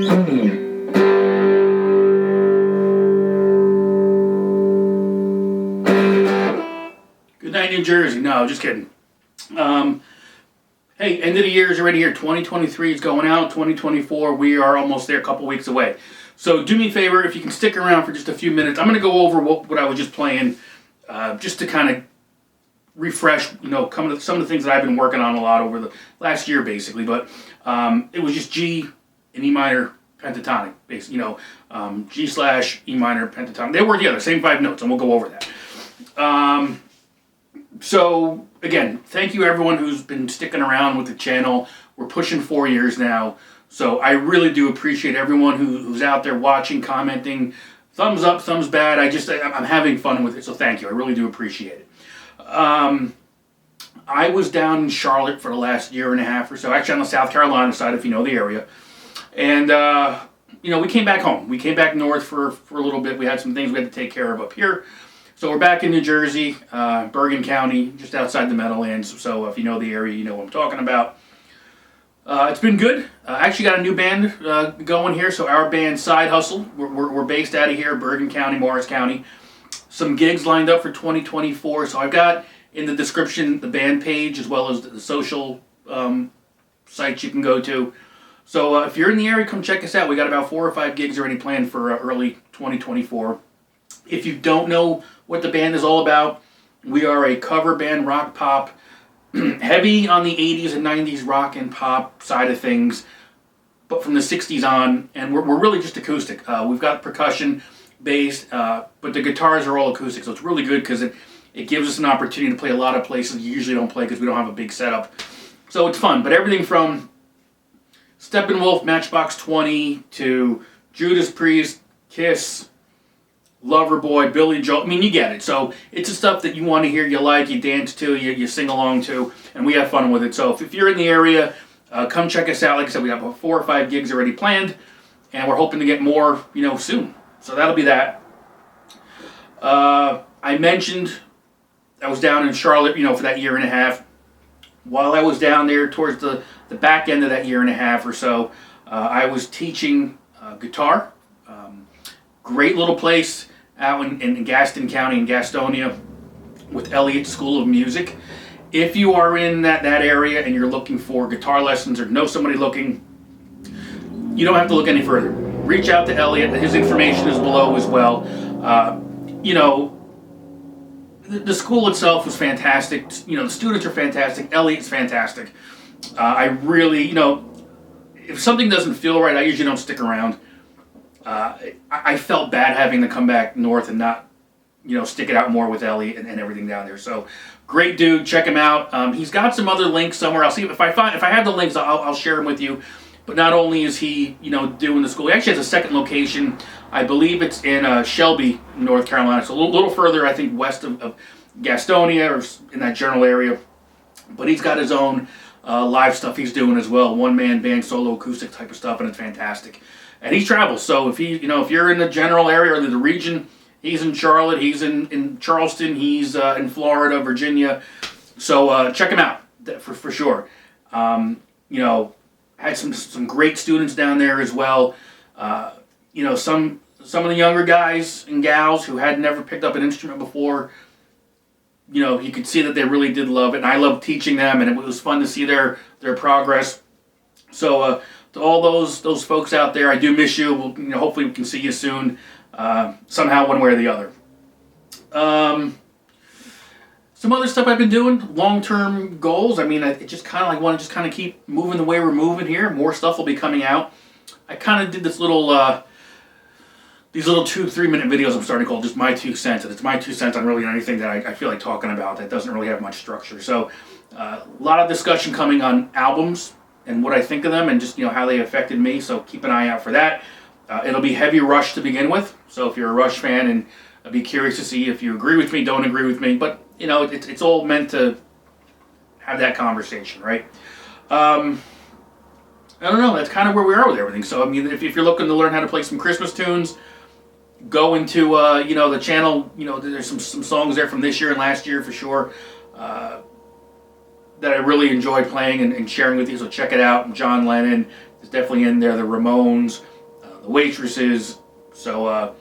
Good night, New Jersey. No, just kidding. Hey, end of the year is already here. 2023 is going out. 2024, we are almost there, a couple weeks away. So do me a favor, if you can stick around for just a few minutes. I'm going to go over what I was just playing, just to kind of refresh, some of the things that I've been working on a lot over the last year, basically. But it was just G and E minor pentatonic, basically. G/E minor pentatonic. They work together, same 5 notes, and we'll go over that. So, again, thank you everyone who's been sticking around with the channel. We're pushing 4 years now. So I really do appreciate everyone who's out there watching, commenting. Thumbs up, thumbs bad. I'm having fun with it, so thank you. I really do appreciate it. I was down in Charlotte for the last year and a half or so. Actually, on the South Carolina side, if you know the area. And, we came back home. We came back north for a little bit. We had some things we had to take care of up here. So we're back in New Jersey, Bergen County, just outside the Meadowlands. So if you know the area, you know what I'm talking about. It's been good. I actually got a new band going here. So our band, Side Hustle, we're based out of here, Bergen County, Morris County. Some gigs lined up for 2024. So I've got in the description the band page as well as the social sites you can go to. So if you're in the area, come check us out. We got about 4 or 5 gigs already planned for early 2024. If you don't know what the band is all about, we are a cover band, rock pop, heavy on the 80s and 90s rock and pop side of things, but from the 60s on, and we're really just acoustic. We've got percussion, bass, but the guitars are all acoustic, so it's really good because it gives us an opportunity to play a lot of places you usually don't play because we don't have a big setup. So it's fun, but everything from Steppenwolf, Matchbox 20, to Judas Priest, Kiss, Loverboy, Billy Joel. I mean, you get it. So it's the stuff that you want to hear, you like, you dance to, you sing along to, and we have fun with it. So if you're in the area, come check us out. Like I said, we have about 4 or 5 gigs already planned, and we're hoping to get more, soon. So that'll be that. I mentioned I was down in Charlotte, for that year and a half. While I was down there towards the back end of that year and a half or so, I was teaching guitar. Great little place out in Gaston County in Gastonia with Elliott School of Music. If you are in that area and you're looking for guitar lessons or know somebody looking, you don't have to look any further. Reach out to Elliott. His information is below as well. The school itself was fantastic. The students are fantastic. Elliott's fantastic. I really, if something doesn't feel right, I usually don't stick around. I felt bad having to come back north and not, stick it out more with Elliott and everything down there. So, great dude. Check him out. He's got some other links somewhere. I'll see if I have the links. I'll share them with you. But not only is he, doing the school, he actually has a second location. I believe it's in Shelby, North Carolina. So a little further, I think, west of Gastonia or in that general area. But he's got his own live stuff he's doing as well. One-man band, solo acoustic type of stuff, and it's fantastic. And he travels, so if if you're in the general area or the region, he's in Charlotte, he's in Charleston, he's in Florida, Virginia. So check him out for sure. Had some great students down there as well. Some of the younger guys and gals who had never picked up an instrument before. You could see that they really did love it, and I loved teaching them, and it was fun to see their progress. So. To all those folks out there, I do miss you. Hopefully we can see you soon, somehow, one way or the other. Some other stuff I've been doing, long-term goals. I mean, I just kind of want to keep moving the way we're moving here. More stuff will be coming out. I kind of did this these little 2-3 minute videos I'm starting to call just my 2 cents. And it's my 2 cents on really anything that I feel like talking about that doesn't really have much structure. So a lot of discussion coming on albums and what I think of them and just how they affected me. So keep an eye out for that. It'll be heavy Rush to begin with. So if you're a Rush fan, and I'd be curious to see if you agree with me, don't agree with me. But it's all meant to have that conversation, right? I don't know. That's kind of where we are with everything. So I mean, if you're looking to learn how to play some Christmas tunes, go into the channel. There's some songs there from this year and last year for sure. That I really enjoyed playing and sharing with you, so check it out. John Lennon is definitely in there. The Ramones, the waitresses. So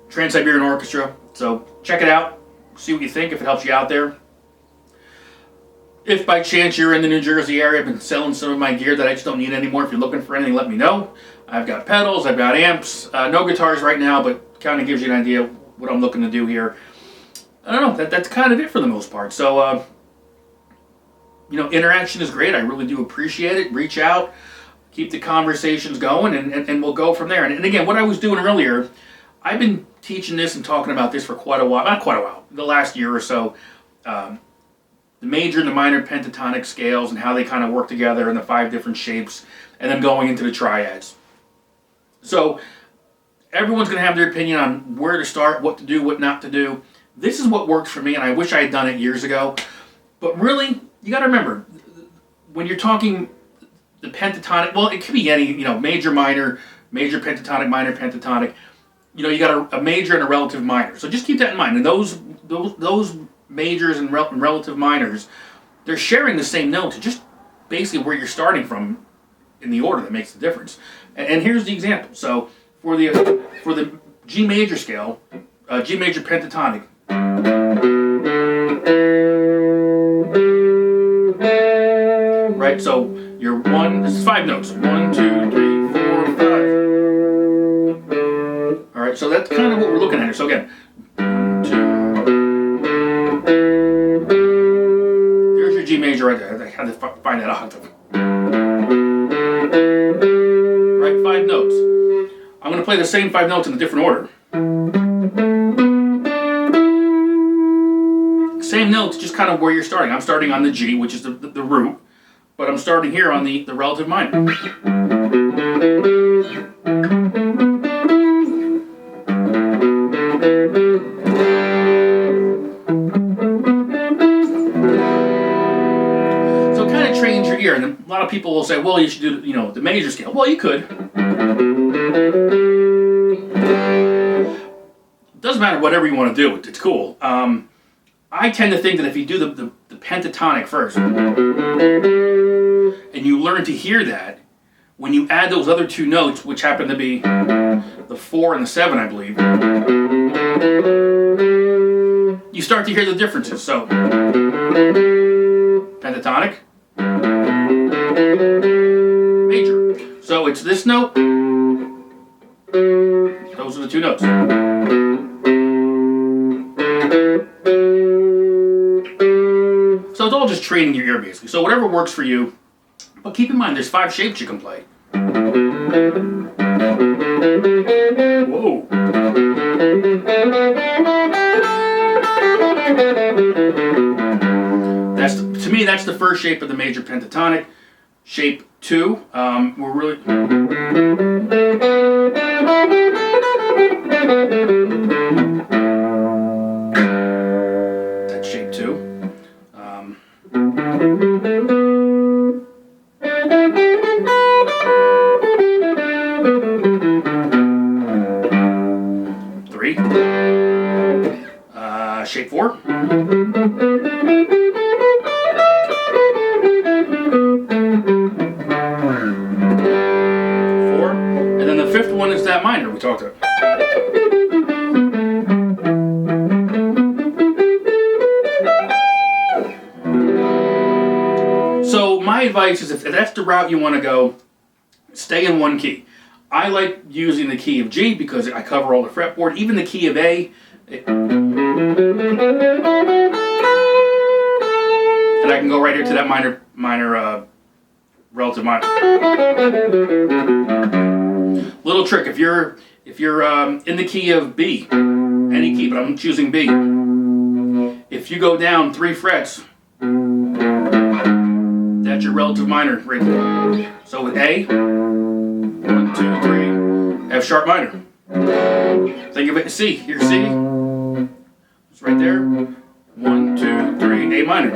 Trans-Siberian Orchestra. So check it out. See what you think, if it helps you out there. If by chance you're in the New Jersey area, I've been selling some of my gear that I just don't need anymore. If you're looking for anything, let me know. I've got pedals, I've got amps, no guitars right now, but kind of gives you an idea of what I'm looking to do here. I don't know, that's kind of it for the most part. So, you know, interaction is great. I really do appreciate it. Reach out, keep the conversations going, and we'll go from there. And again, what I was doing earlier, I've been teaching this and talking about this for quite a while, not quite a while, the last year or so. The major and the minor pentatonic scales and how they kind of work together in the 5 different shapes, and then going into the triads. So everyone's going to have their opinion on where to start, what to do, what not to do. This is what worked for me, and I wish I had done it years ago. But really, you got to remember, when you're talking the pentatonic, well, it could be any, you know, major, minor, major pentatonic, minor pentatonic. You know, you got a major and a relative minor. So just keep that in mind. And those majors and relative minors, they're sharing the same notes, just basically where you're starting from in the order that makes the difference. And here's the example. So for the G major scale, G major pentatonic, right? So you're this is 5 notes. 1, 2, 3, 4, 5. All right, so that's kind of what we're looking at here. So again, 1, 2. There's your G major right there. I had to find that octave. Right, 5 notes. I'm going to play the same 5 notes in a different order. Same notes, just kind of where you're starting. I'm starting on the G, which is the root, but I'm starting here on the relative minor. So it kind of trains your ear, and a lot of people will say, well, you should do, you know, the major scale. Well, you could. It doesn't matter whatever you want to do. It's cool. I tend to think that if you do the pentatonic first, and you learn to hear that, when you add those other 2 notes, which happen to be the 4 and the 7, I believe, you start to hear the differences. So, pentatonic, major. So it's this note, those are the 2 notes. So it's all just training your ear, basically. So whatever works for you, but keep in mind there's 5 shapes you can play. Whoa. To me, that's the first shape of the major pentatonic. Shape 2, we're really... That's shape 2. 3. Shape 4. 4. And then the 5th one is that minor we talked about. So my advice is if that's the route you want to go, stay in one key. I like using the key of G because I cover all the fretboard, even the key of A. And I can go right here to that minor relative minor. Little trick, if you're in the key of B, any key, but I'm choosing B. If you go down 3 frets, that's your relative minor right there. So with A, 1, 2, 3, F sharp minor. Think of it as C. Here's C. It's right there. 1, 2, 3, A minor. I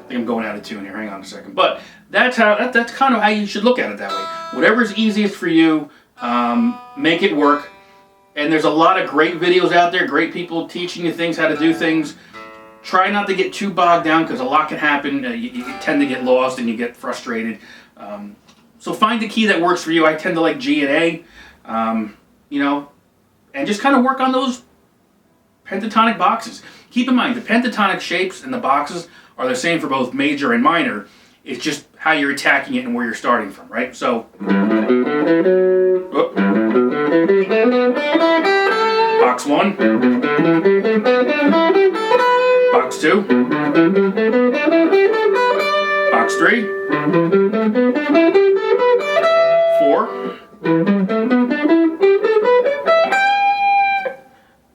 think I'm going out of tune here. Hang on a second. But that's kind of how you should look at it that way. Whatever's easiest for you, make it work. And there's a lot of great videos out there, great people teaching you things, how to do things. Try not to get too bogged down because a lot can happen. You tend to get lost and you get frustrated. So find the key that works for you. I tend to like G and A, you know, and just kind of work on those pentatonic boxes. Keep in mind, the pentatonic shapes and the boxes are the same for both major and minor. It's just how you're attacking it and where you're starting from, right? So, box 1, box 2, box 3, 4,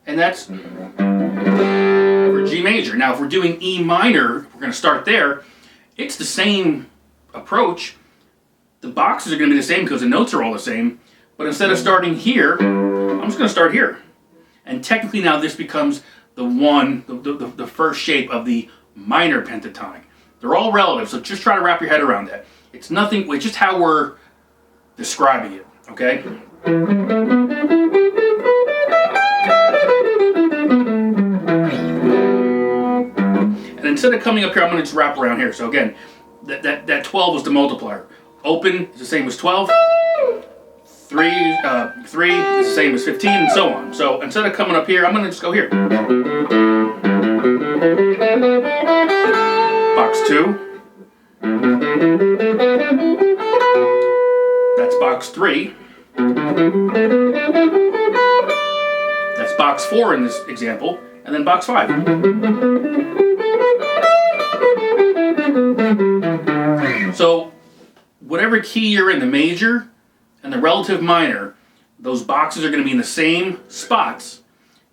and that's for G major. Now, if we're doing E minor, we're going to start there. It's the same approach. The boxes are going to be the same because the notes are all the same. But instead of starting here, I'm just going to start here. And technically now this becomes the first shape of the minor pentatonic. They're all relative, so just try to wrap your head around that. It's nothing, it's just how we're describing it, okay? And instead of coming up here, I'm going to just wrap around here. So again, that 12 was the multiplier. Open is the same as 12. 3 is the same as 15, and so on. So instead of coming up here, I'm going to just go here. Box 2. That's box 3. That's box 4 in this example. And then box 5. So whatever key you're in, the major and the relative minor, those boxes are going to be in the same spots.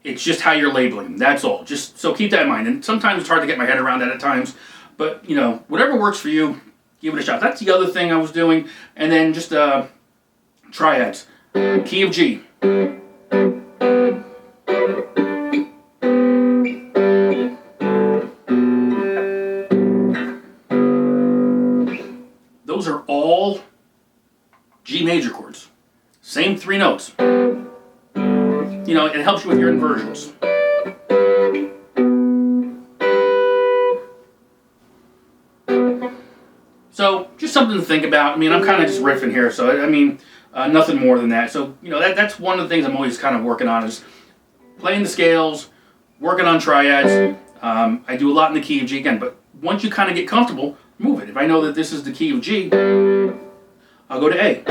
It's just how you're labeling them. That's all. Just so keep that in mind. And sometimes it's hard to get my head around that at times. But, you know, whatever works for you, give it a shot. That's the other thing I was doing. And then just triads. Key of G. Those are all G major chords. Same 3 notes. You know, it helps you with your inversions. So, just something to think about. I mean, I'm kind of just riffing here, so I mean, nothing more than that. So, you know, that's one of the things I'm always kind of working on is playing the scales, working on triads. I do a lot in the key of G again, but once you kind of get comfortable, move it. If I know that this is the key of G, I'll go to A.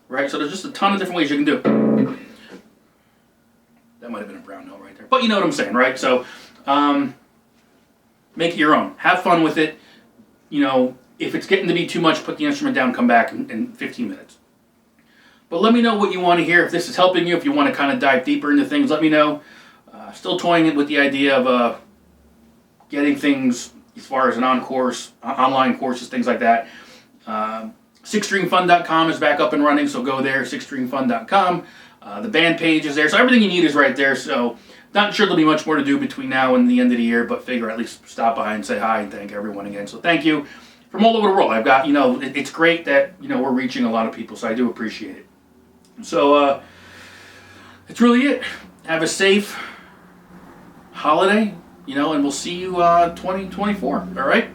Right, so there's just a ton of different ways you can do it. That might have been a brown note right there. But you know what I'm saying, right? So, make it your own. Have fun with it. You know, if it's getting to be too much, put the instrument down, come back in 15 minutes. But let me know what you want to hear. If this is helping you, if you want to kind of dive deeper into things, let me know. Still toying with the idea of getting things as far as an online courses, things like that. SixStringFun.com is back up and running, so go there, SixStringFun.com. The band page is there, so everything you need is right there. So not sure there'll be much more to do between now and the end of the year, but figure at least stop by and say hi and thank everyone again. So thank you from all over the world. I've got, you know, it's great that, you know, we're reaching a lot of people, so I do appreciate it. So that's really it. Have a safe holiday, you know, and we'll see you 2024, all right?